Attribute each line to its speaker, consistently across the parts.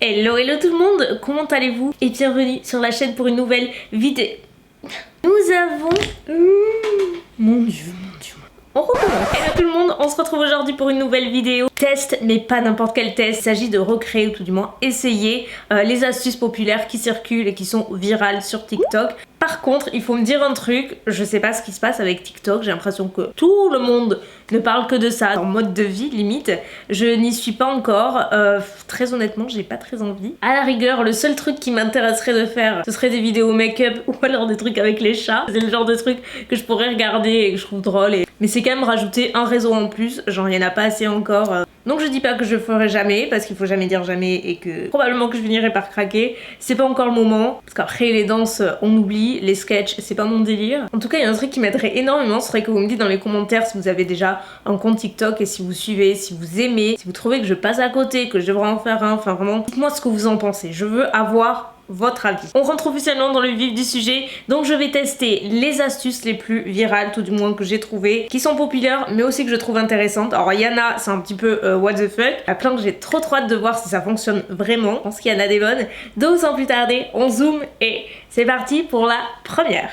Speaker 1: Hello tout le monde, comment allez-vous? Et bienvenue sur la chaîne pour une nouvelle vidéo. Nous avons... Mon dieu. On recommence. Hello tout le monde, on se retrouve aujourd'hui pour une nouvelle vidéo. Test, mais pas n'importe quel test. Il s'agit de recréer, ou tout du moins essayer les astuces populaires qui circulent et qui sont virales sur TikTok. Par contre, il faut me dire un truc, je sais pas ce qui se passe avec TikTok, j'ai l'impression que tout le monde ne parle que de ça, en mode de vie limite. Je n'y suis pas encore, très honnêtement, j'ai pas très envie. À la rigueur, le seul truc qui m'intéresserait de faire, ce serait des vidéos make-up ou alors des trucs avec les chats. C'est le genre de truc que je pourrais regarder et que je trouve drôle. Mais c'est quand même rajouter un réseau en plus, genre il y en a pas assez encore. Donc je dis pas que je ferai jamais, parce qu'il faut jamais dire jamais et que probablement que je finirai par craquer. C'est pas encore le moment, parce qu'après les danses on oublie, les sketchs c'est pas mon délire. En tout cas il y a un truc qui m'aiderait énormément, ce serait que vous me dites dans les commentaires si vous avez déjà un compte TikTok et si vous suivez, si vous aimez, si vous trouvez que je passe à côté, que je devrais en faire un, enfin vraiment dites-moi ce que vous en pensez, je veux avoir votre avis. On rentre officiellement dans le vif du sujet, donc je vais tester les astuces les plus virales, tout du moins que j'ai trouvées, qui sont populaires mais aussi que je trouve intéressantes. Alors il y en a, c'est un petit peu what the fuck, il y a plein que j'ai trop hâte de voir si ça fonctionne vraiment, je pense qu'il y en a des bonnes. Donc sans plus tarder, on zoome et c'est parti pour la première.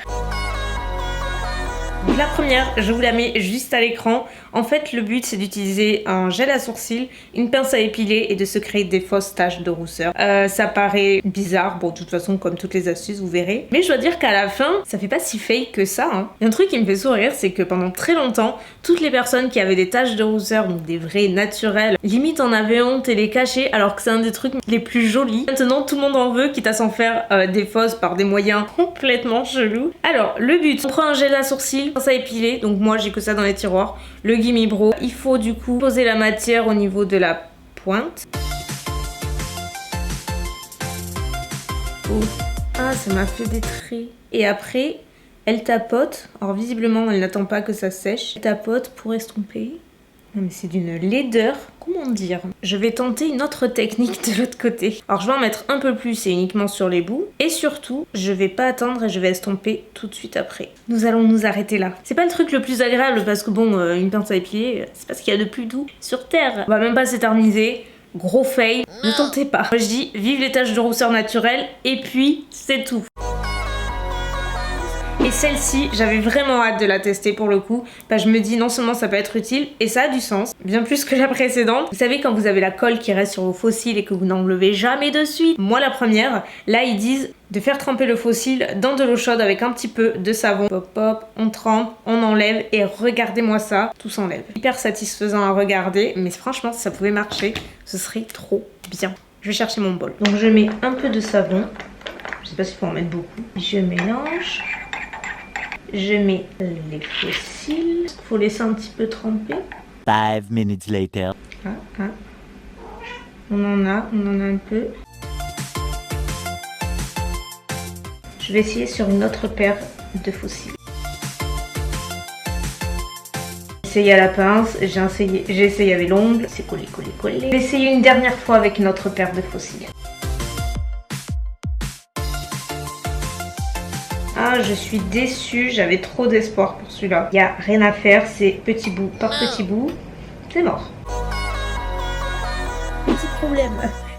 Speaker 1: Donc la première, je vous la mets juste à l'écran. En fait, le but c'est d'utiliser un gel à sourcils, une pince à épiler et de se créer des fausses taches de rousseur. Ça paraît bizarre, bon de toute façon comme toutes les astuces vous verrez. Mais je dois dire qu'à la fin, ça fait pas si fake que ça. Hein. Et un truc qui me fait sourire, c'est que pendant très longtemps, toutes les personnes qui avaient des taches de rousseur, donc des vraies naturelles, limite en avaient honte et les cachaient alors que c'est un des trucs les plus jolis. Maintenant tout le monde en veut, quitte à s'en faire des fausses par des moyens complètement chelous. Alors le but, on prend un gel à sourcils, pince à épiler, donc moi j'ai que ça dans les tiroirs, le Gimme Bro. Il faut du coup poser la matière au niveau de la pointe. Oh. Ah, ça m'a fait des traits. Et après, elle tapote. Alors visiblement, elle n'attend pas que ça sèche. Elle tapote pour estomper. Non mais c'est d'une laideur, comment dire? Je vais tenter une autre technique de l'autre côté. Alors je vais en mettre un peu plus et uniquement sur les bouts. Et surtout, je vais pas attendre et je vais estomper tout de suite après. Nous allons nous arrêter là. C'est pas le truc le plus agréable parce que bon, une pince à épiler, c'est pas ce qu'il y a de plus doux sur terre. On va même pas s'éterniser. Gros fail, ne tentez pas. Moi je dis vive les taches de rousseur naturelles et puis c'est tout. Et celle-ci, j'avais vraiment hâte de la tester pour le coup. Bah, je me dis non seulement ça peut être utile, et ça a du sens, bien plus que la précédente. Vous savez quand vous avez la colle qui reste sur vos faux cils et que vous n'enlevez jamais de suite. Moi la première, là ils disent de faire tremper le faux cil dans de l'eau chaude avec un petit peu de savon. Pop pop, on trempe, on enlève et regardez-moi ça, tout s'enlève. Hyper satisfaisant à regarder, mais franchement si ça pouvait marcher, ce serait trop bien. Je vais chercher mon bol. Donc je mets un peu de savon, je sais pas s'il faut en mettre beaucoup. Je mélange. Je mets les faux cils. Il faut laisser un petit peu tremper.
Speaker 2: 5 minutes later.
Speaker 1: On en a un peu. Je vais essayer sur une autre paire de faux cils. J'ai essayé à la pince, j'ai essayé avec l'ongle. C'est collé. Je vais essayer une dernière fois avec une autre paire de faux cils. Ah, je suis déçue, j'avais trop d'espoir pour celui-là. Il n'y a rien à faire, c'est petit bout par petit bout, c'est mort. Petit problème,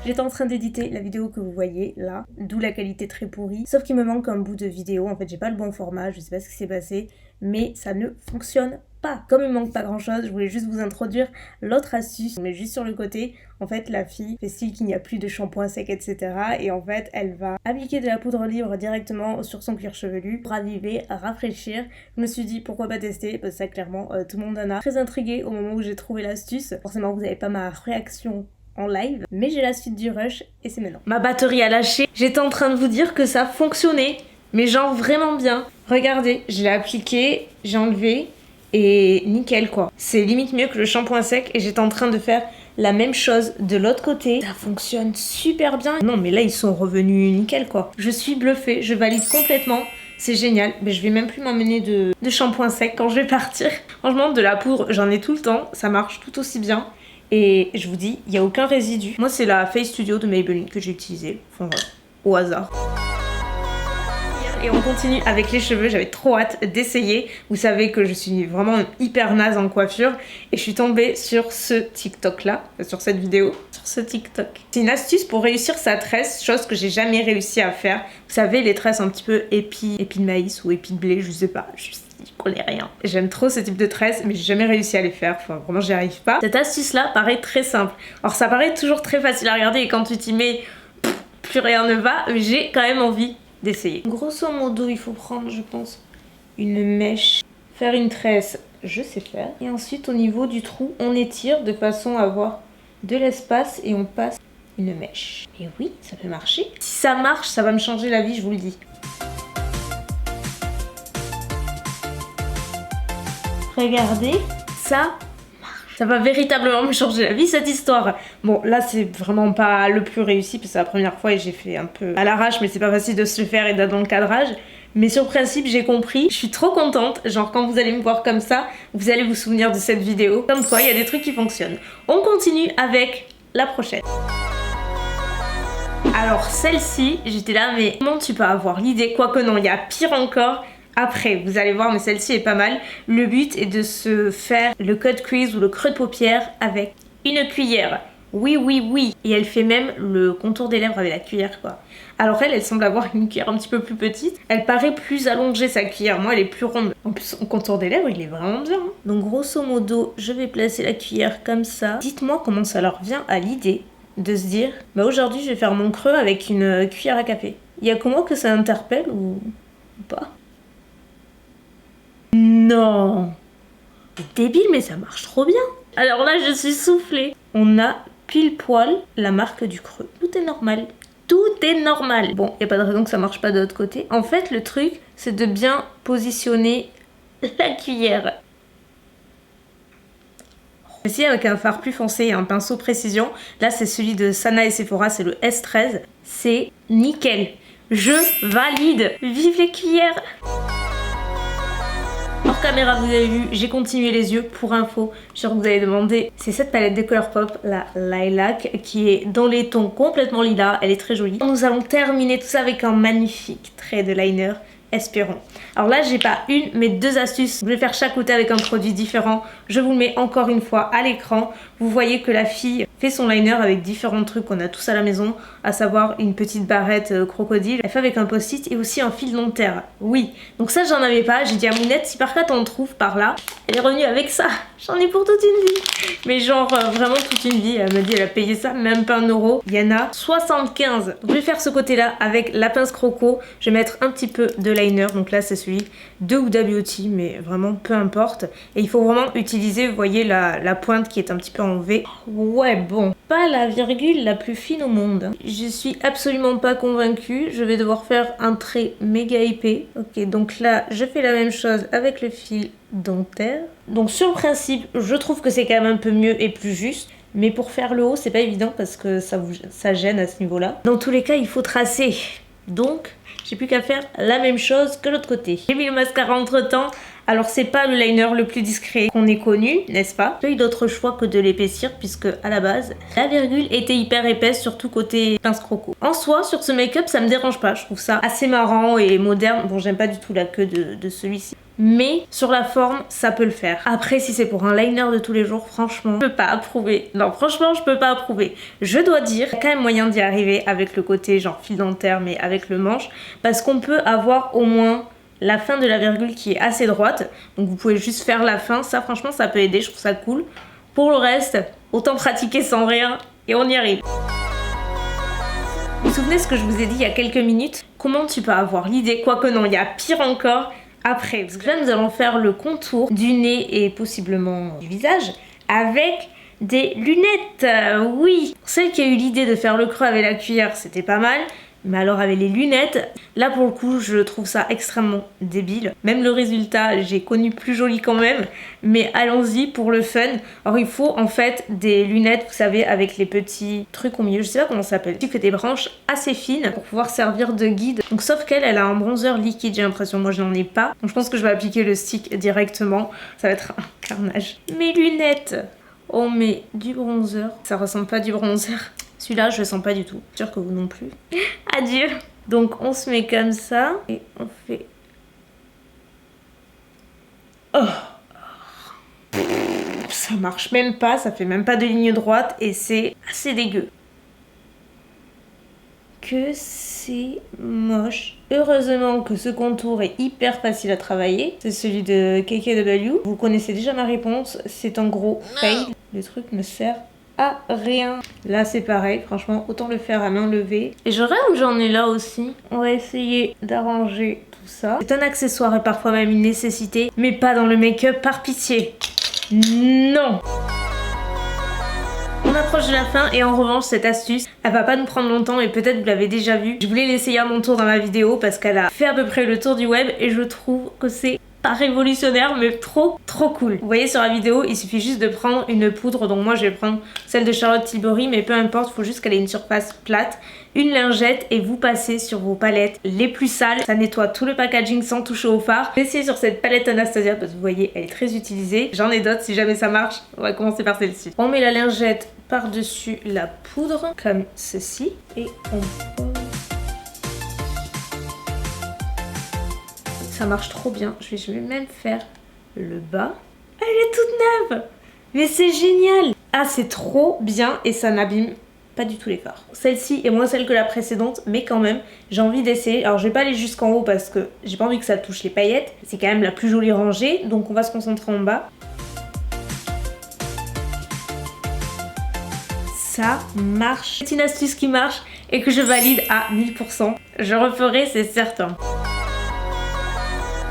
Speaker 1: j'étais en train d'éditer la vidéo que vous voyez là, d'où la qualité très pourrie. Sauf qu'il me manque un bout de vidéo, en fait j'ai pas le bon format, je sais pas ce qui s'est passé, mais ça ne fonctionne pas. Comme il me manque pas grand chose, je voulais juste vous introduire l'autre astuce. On met juste sur le côté, en fait la fille fait style qu'il n'y a plus de shampoing sec etc. Et en fait elle va appliquer de la poudre libre directement sur son cuir chevelu, raviver, rafraîchir. Je me suis dit pourquoi pas tester, parce que ça clairement tout le monde en a. Très intriguée au moment où j'ai trouvé l'astuce. Forcément vous n'avez pas ma réaction en live, mais j'ai la suite du rush et c'est maintenant. Ma batterie a lâché, j'étais en train de vous dire que ça fonctionnait, mais genre vraiment bien. Regardez, je l'ai appliqué, j'ai enlevé et nickel quoi. C'est limite mieux que le shampoing sec et j'étais en train de faire la même chose de l'autre côté. Ça fonctionne super bien. Non mais là ils sont revenus nickel quoi. Je suis bluffée, je valide complètement. C'est génial, mais je vais même plus m'emmener de shampoing sec quand je vais partir. Franchement de la poudre j'en ai tout le temps, ça marche tout aussi bien. Et je vous dis, il n'y a aucun résidu. Moi c'est la Face Studio de Maybelline que j'ai utilisée. Enfin voilà, au hasard. Et on continue avec les cheveux, j'avais trop hâte d'essayer. Vous savez que je suis vraiment hyper naze en coiffure. Et je suis tombée sur ce TikTok là, sur cette vidéo. Sur sur ce TikTok. C'est une astuce pour réussir sa tresse, chose que j'ai jamais réussi à faire. Vous savez, les tresses un petit peu épi de maïs ou épi de blé, je sais pas, je connais rien. J'aime trop ce type de tresses, mais j'ai jamais réussi à les faire, enfin vraiment j'y arrive pas. Cette astuce-là paraît très simple. Alors ça paraît toujours très facile à regarder et quand tu t'y mets, plus rien ne va, mais j'ai quand même envie d'essayer. Grosso modo, il faut prendre, je pense, une mèche, faire une tresse, je sais faire. Et ensuite, au niveau du trou, on étire de façon à avoir de l'espace et on passe une mèche. Et oui, ça peut marcher. Si ça marche, ça va me changer la vie, je vous le dis. Regardez, ça marche. Ça va véritablement me changer la vie, cette histoire. Bon, là, c'est vraiment pas le plus réussi, parce que c'est la première fois et j'ai fait un peu à l'arrache, mais c'est pas facile de se le faire et d'être dans le cadrage. Mais sur le principe, j'ai compris. Je suis trop contente. Genre, quand vous allez me voir comme ça, vous allez vous souvenir de cette vidéo. Comme quoi, il y a des trucs qui fonctionnent. On continue avec la prochaine. Alors, celle-ci, j'étais là, mais comment tu peux avoir l'idée? Quoique non, il y a pire encore. Après, vous allez voir, mais celle-ci est pas mal. Le but est de se faire le cut crease ou le creux de paupière avec une cuillère. Oui, oui, oui. Et elle fait même le contour des lèvres avec la cuillère, quoi. Alors elle semble avoir une cuillère un petit peu plus petite. Elle paraît plus allongée, sa cuillère. Moi, elle est plus ronde. En plus, son contour des lèvres, il est vraiment bien. Hein. Donc, grosso modo, je vais placer la cuillère comme ça. Dites-moi comment ça leur vient à l'idée de se dire, bah aujourd'hui, je vais faire mon creux avec une cuillère à café. Il y a que moi que ça interpelle ou pas? Non, c'est débile, mais ça marche trop bien. Alors là, je suis soufflée. On a pile poil la marque du creux. Tout est normal. Tout est normal. Bon, il n'y a pas de raison que ça marche pas de l'autre côté. En fait, le truc, c'est de bien positionner la cuillère. Ici, avec un fard plus foncé et un pinceau précision. Là, c'est celui de Sana et Sephora, c'est le S13. C'est nickel. Je valide. Vive les cuillères! Hors caméra, vous avez vu, j'ai continué les yeux. Pour info, je suis sûre que vous avez demandé. C'est cette palette de Colourpop, la Lilac, qui est dans les tons complètement lilas. Elle est très jolie. Nous allons terminer tout ça avec un magnifique trait de liner. Espérons. Alors là, j'ai pas une, mais deux astuces. Je vais faire chaque côté avec un produit différent. Je vous le mets encore une fois à l'écran. Vous voyez que la fille fait son liner avec différents trucs qu'on a tous à la maison, à savoir une petite barrette crocodile. Elle fait avec un post-it et aussi un fil dentaire. Oui, donc ça j'en avais pas. J'ai dit à Mounette, si par cas t'en trouves par là, elle est revenue avec ça. J'en ai pour toute une vie. Mais genre vraiment toute une vie. Elle m'a dit elle a payé ça, même pas 1 euro. Il y en a 75. Donc je vais faire ce côté-là avec la pince croco. Je vais mettre un petit peu de liner. Donc là c'est celui de Huda Beauty, mais vraiment peu importe. Et il faut vraiment utiliser, vous voyez la pointe qui est un petit peu en V. Ouais, bon, pas la virgule la plus fine au monde. Je suis absolument pas convaincue. Je vais devoir faire un trait méga épais. Ok, donc là, je fais la même chose avec le fil dentaire. Donc sur le principe, je trouve que c'est quand même un peu mieux et plus juste. Mais pour faire le haut, c'est pas évident parce que ça gêne à ce niveau-là. Dans tous les cas, il faut tracer. Donc, j'ai plus qu'à faire la même chose que l'autre côté. J'ai mis le mascara entre temps. Alors c'est pas le liner le plus discret qu'on ait connu, n'est-ce pas? J'ai eu d'autres choix que de l'épaissir puisque à la base, la virgule était hyper épaisse, surtout côté pince croco. En soi, sur ce make-up, ça me dérange pas. Je trouve ça assez marrant et moderne. Bon, j'aime pas du tout la queue de celui-ci. Mais sur la forme, ça peut le faire. Après, si c'est pour un liner de tous les jours, franchement, je peux pas approuver. Non, franchement, je peux pas approuver. Je dois dire, il y a quand même moyen d'y arriver avec le côté genre fil dentaire, mais avec le manche. Parce qu'on peut avoir au moins la fin de la virgule qui est assez droite. Donc vous pouvez juste faire la fin. Ça, franchement, ça peut aider. Je trouve ça cool. Pour le reste, autant pratiquer sans rien et on y arrive. Vous vous souvenez ce que je vous ai dit il y a quelques minutes? Comment tu peux avoir l'idée? Quoique non, il y a pire encore. Après, parce que là nous allons faire le contour du nez et possiblement du visage avec des lunettes. Oui, celle qui a eu l'idée de faire le creux avec la cuillère, c'était pas mal. Mais alors avec les lunettes, là pour le coup je trouve ça extrêmement débile. Même le résultat, j'ai connu plus joli quand même. Mais allons-y pour le fun. Alors il faut en fait des lunettes, vous savez, avec les petits trucs au milieu. Je sais pas comment ça s'appelle. Qui fait des branches assez fines pour pouvoir servir de guide. Donc sauf qu'elle, elle a un bronzer liquide, j'ai l'impression. Moi je n'en ai pas. Donc je pense que je vais appliquer le stick directement. Ça va être un carnage. Mes lunettes, on met du bronzer. Ça ressemble pas à du bronzer. Celui-là, je le sens pas du tout. Sûr que vous non plus. Adieu. Donc, on se met comme ça et on fait... Oh. ça marche même pas, ça fait même pas de ligne droite et c'est assez dégueu. Que c'est moche. Heureusement que ce contour est hyper facile à travailler. C'est celui de KKW. Vous connaissez déjà ma réponse, c'est en gros fail. Le truc ne sert à rien. Là c'est pareil, franchement autant le faire à main levée. Et je rêve où j'en ai là aussi. On va essayer d'arranger tout ça. C'est un accessoire et parfois même une nécessité, mais pas dans le make-up, par pitié. Non. On approche de la fin et en revanche cette astuce elle va pas nous prendre longtemps et peut-être vous l'avez déjà vue. Je voulais l'essayer à mon tour dans ma vidéo parce qu'elle a fait à peu près le tour du web et je trouve que c'est pas révolutionnaire mais trop cool. Vous voyez sur la vidéo il suffit juste de prendre une poudre, donc moi je vais prendre celle de Charlotte Tilbury mais peu importe, il faut juste qu'elle ait une surface plate, une lingette et vous passez sur vos palettes les plus sales. Ça nettoie tout le packaging sans toucher au fard. J'essaie sur cette palette Anastasia parce que vous voyez elle est très utilisée. J'en ai d'autres si jamais ça marche. On va commencer par celle-ci. On met la lingette par-dessus la poudre comme ceci et on pose. Ça marche trop bien. Je vais même faire le bas. Elle est toute neuve. Mais c'est génial. Ah c'est trop bien et ça n'abîme pas du tout les fards. Celle-ci est moins celle que la précédente, mais quand même, j'ai envie d'essayer. Alors je vais pas aller jusqu'en haut parce que j'ai pas envie que ça touche les paillettes. C'est quand même la plus jolie rangée, donc on va se concentrer en bas. Ça marche. C'est une astuce qui marche et que je valide à 1000%. Je referai, c'est certain.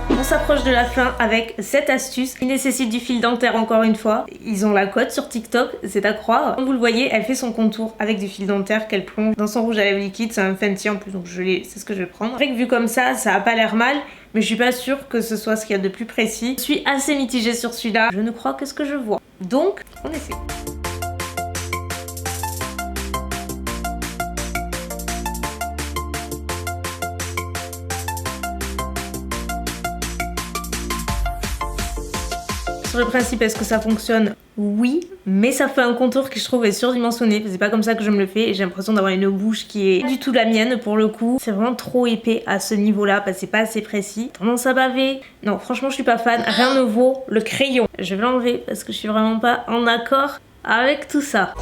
Speaker 1: On s'approche de la fin avec cette astuce qui nécessite du fil dentaire encore une fois. Ils ont la cote sur TikTok, c'est à croire. Comme vous le voyez, elle fait son contour avec du fil dentaire qu'elle plonge dans son rouge à lèvres liquide. C'est un Fenty en plus, donc c'est ce que je vais prendre. Après que vu comme ça a pas l'air mal, mais je suis pas sûre que ce soit ce qu'il y a de plus précis. Je suis assez mitigée sur celui-là. Je ne crois que ce que je vois. Donc, on essaie. Sur le principe, est-ce que ça fonctionne? Oui, mais ça fait un contour qui je trouve est surdimensionné. C'est pas comme ça que je me le fais et j'ai l'impression d'avoir une bouche qui est pas du tout la mienne pour le coup. C'est vraiment trop épais à ce niveau-là parce que c'est pas assez précis. Tendance à baver. Non, franchement, je suis pas fan. Rien ne vaut le crayon. Je vais l'enlever parce que je suis vraiment pas en accord avec tout ça.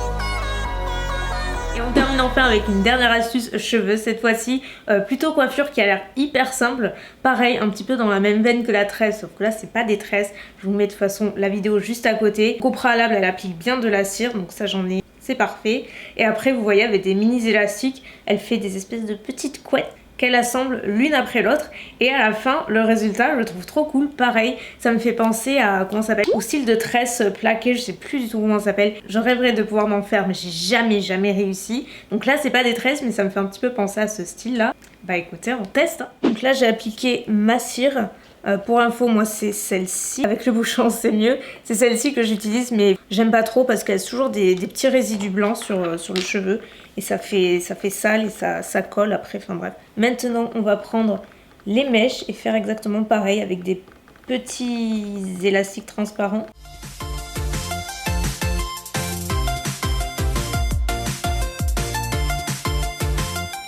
Speaker 1: Et on termine enfin avec une dernière astuce cheveux cette fois-ci, plutôt coiffure qui a l'air hyper simple. Pareil, un petit peu dans la même veine que la tresse, sauf que là c'est pas des tresses. Je vous mets de toute façon la vidéo juste à côté. Au préalable elle applique bien de la cire, donc ça j'en ai, c'est parfait. Et après vous voyez avec des mini élastiques, elle fait des espèces de petites couettes qu'elle assemble l'une après l'autre et à la fin le résultat je le trouve trop cool. Pareil, ça me fait penser à comment ça s'appelle, au style de tresse plaquée, je sais plus du tout comment ça s'appelle. Je rêverais de pouvoir m'en faire mais j'ai jamais réussi. Donc là c'est pas des tresses mais ça me fait un petit peu penser à ce style là. Bah écoutez, on teste hein. Donc là j'ai appliqué ma cire. Pour info, moi c'est celle-ci. Avec le bouchon c'est mieux. C'est celle-ci que j'utilise mais j'aime pas trop parce qu'elle a toujours des petits résidus blancs sur le cheveu. Et ça fait sale et ça colle après, enfin bref. Maintenant on va prendre les mèches et faire exactement pareil avec des petits élastiques transparents.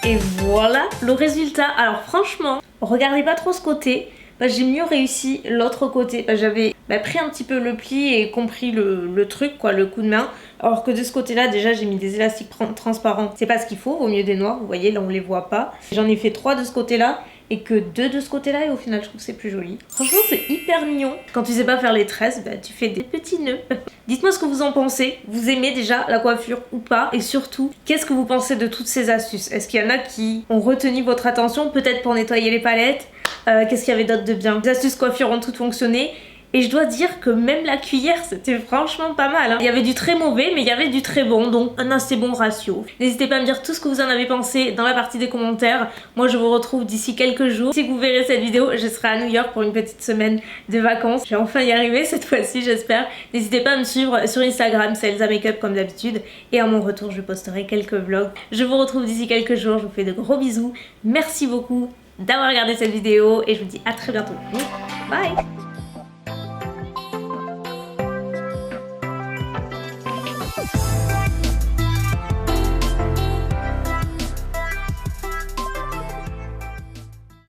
Speaker 1: Et voilà le résultat. Alors franchement, regardez pas trop ce côté. J'ai mieux réussi l'autre côté. J'avais pris un petit peu le pli et compris le truc, quoi, le coup de main. Alors que de ce côté-là, déjà, j'ai mis des élastiques transparents. C'est pas ce qu'il faut, vaut mieux des noirs. Vous voyez, là, on les voit pas. J'en ai fait 3 de ce côté-là et que 2 de ce côté-là. Et au final, je trouve que c'est plus joli. Franchement, c'est hyper mignon. Quand tu sais pas faire les tresses, tu fais des petits nœuds. Dites-moi ce que vous en pensez. Vous aimez déjà la coiffure ou pas? Et surtout, qu'est-ce que vous pensez de toutes ces astuces? Est-ce qu'il y en a qui ont retenu votre attention? Peut-être pour nettoyer les palettes. Qu'est-ce qu'il y avait d'autre de bien? Les astuces coiffure ont toutes fonctionné. Et je dois dire que même la cuillère, c'était franchement pas mal. Hein. Il y avait du très mauvais, mais il y avait du très bon. Donc un assez bon ratio. N'hésitez pas à me dire tout ce que vous en avez pensé dans la partie des commentaires. Moi, je vous retrouve d'ici quelques jours. Si vous verrez cette vidéo, je serai à New York pour une petite semaine de vacances. Je vais enfin y arriver cette fois-ci, j'espère. N'hésitez pas à me suivre sur Instagram, c'est Elsa Makeup comme d'habitude. Et à mon retour, je posterai quelques vlogs. Je vous retrouve d'ici quelques jours. Je vous fais de gros bisous. Merci beaucoup d'avoir regardé cette vidéo et je vous dis à très bientôt. Bye!